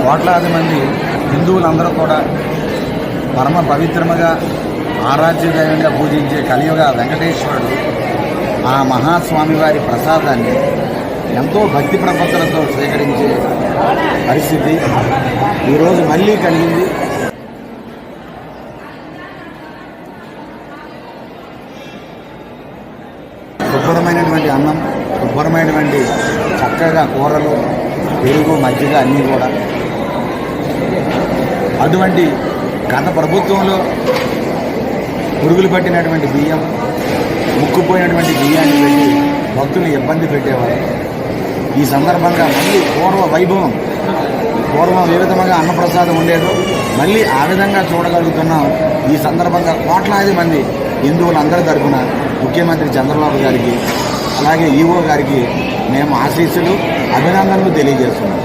కోట్లాది మంది హిందువులందరూ కూడా పరమ పవిత్రముగా ఆరాధ్య దైవంగా పూజించే కలియుగ వెంకటేశ్వరుడు ఆ మహాస్వామి వారి ప్రసాదాన్ని ఎంతో భక్తి ప్రపత్తులతో స్వీకరించే పరిస్థితి ఈరోజు మళ్ళీ కలిగింది. శుభ్రమైనటువంటి అన్నం, శుభ్రమైనటువంటి చక్కగా కూరలు, పెరుగు, మజ్జిగ అన్నీ కూడా. అటువంటి గత ప్రభుత్వంలో పురుగులు పట్టినటువంటి బియ్యం, ముక్కుపోయినటువంటి బియ్యాన్ని పెట్టి భక్తులు ఇబ్బంది పెట్టేవారు. ఈ సందర్భంగా మళ్ళీ పూర్వ వైభవం, పూర్వం ఏ విధంగా అన్నప్రసాదం ఉండేదో మళ్ళీ ఆ విధంగా చూడగలుగుతున్నాం. ఈ సందర్భంగా కోట్లాది మంది హిందువులందరి తరఫున ముఖ్యమంత్రి చంద్రబాబు గారికి, అలాగే ఈవో గారికి మేము ఆశీస్సులు, అభినందనలు తెలియజేస్తున్నాం.